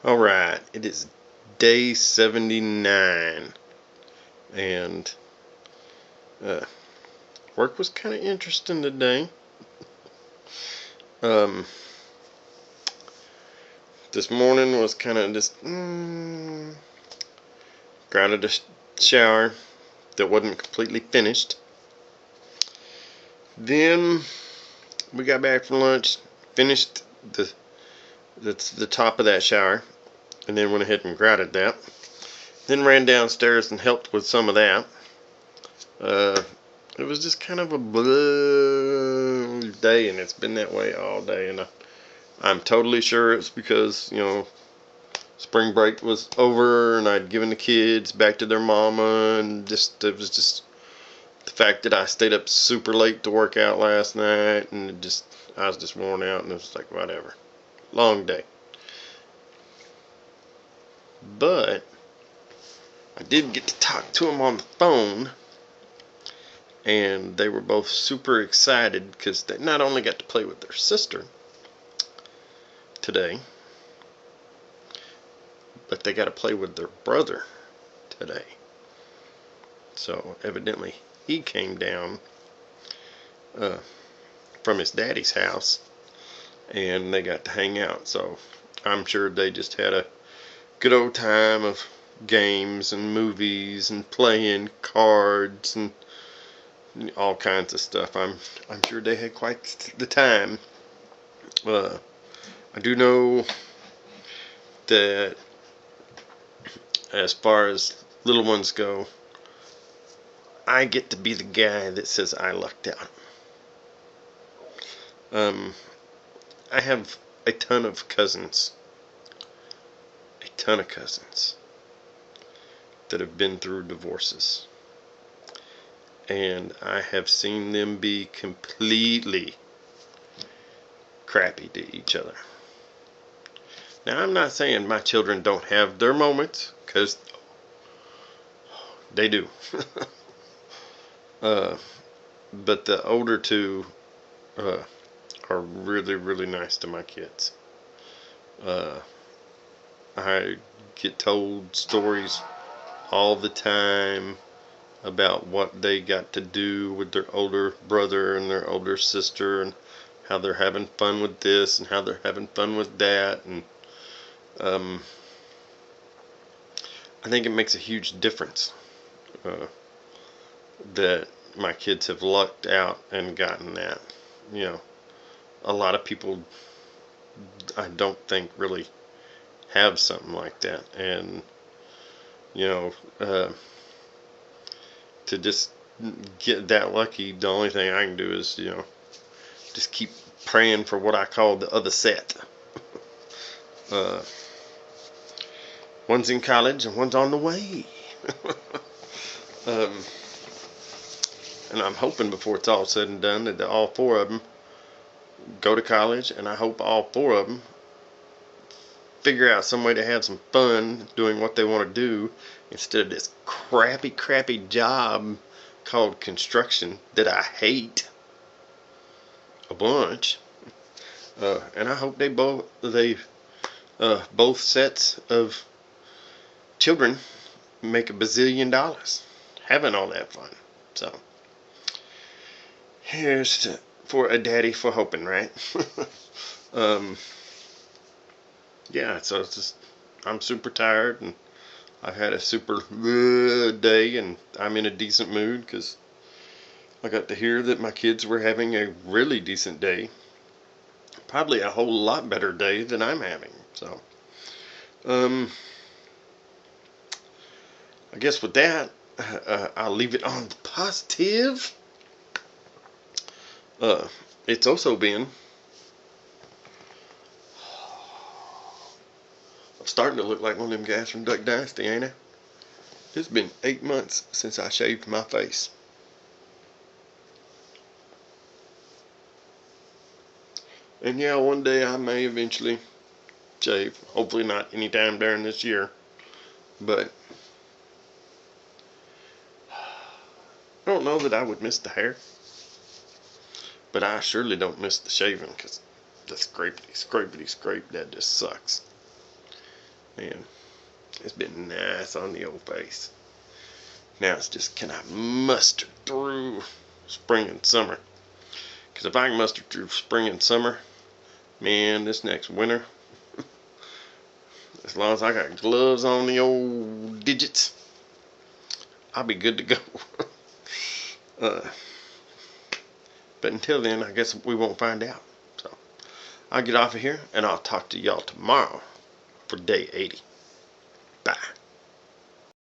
Alright, it is day 79, and uh, work was kind of interesting today. Um, this morning was kind of just grounded a shower that wasn't completely finished. Then we got back from lunch, finished the top of that shower, and then went ahead and grouted that. Then ran downstairs and helped with some of that. It was just kind of a blue day, and it's been that way all day. And I'm totally sure it's because, spring break was over and I'd given the kids back to their mama, and it was just the fact that I stayed up super late to work out last night, and I was just worn out, and it was like, whatever. Long day. But I did get to talk to them on the phone, and they were both super excited because they not only got to play with their sister today, but they got to play with their brother today. So evidently he came down from his daddy's house, and they got to hang out. So I'm sure they just had a good old time of games and movies and playing cards and all kinds of stuff. I'm sure they had quite the time. I do know that as far as little ones go, I get to be the guy that says I lucked out. I have a ton of cousins that have been through divorces, and I have seen them be completely crappy to each other. Now, I'm not saying my children don't have their moments, because they do. But the older two are really, really nice to my kids. I get told stories all the time about what they got to do with their older brother and their older sister, and how they're having fun with this and how they're having fun with that. And I think it makes a huge difference that my kids have lucked out and gotten that. A lot of people, I don't think, really have something like that. And to just get that lucky, the only thing I can do is just keep praying for what I call the other set. One's in college and one's on the way. And I'm hoping before it's all said and done that all four of them go to college, and I hope all four of them figure out some way to have some fun doing what they want to do, instead of this crappy job called construction that I hate a bunch. And I hope both sets of children make $1 bazillion having all that fun. So here's for a daddy for hoping, right? Yeah, so I'm super tired, and I've had a super day, and I'm in a decent mood because I got to hear that my kids were having a really decent day. Probably a whole lot better day than I'm having. So, I guess with that, I'll leave it on the positive. It's also been starting to look like one of them guys from Duck Dynasty, ain't I? It's been 8 months since I shaved my face. And yeah, one day I may eventually shave. Hopefully not anytime during this year. But I don't know that I would miss the hair. But I surely don't miss the shaving, because the scrape, that just sucks. Man, it's been nice on the old face. Now it's just, can I muster through spring and summer? Because if I can muster through spring and summer, man, this next winter, as long as I got gloves on the old digits, I'll be good to go. But until then, I guess we won't find out. So I'll get off of here, and I'll talk to y'all tomorrow for day 80. Bye.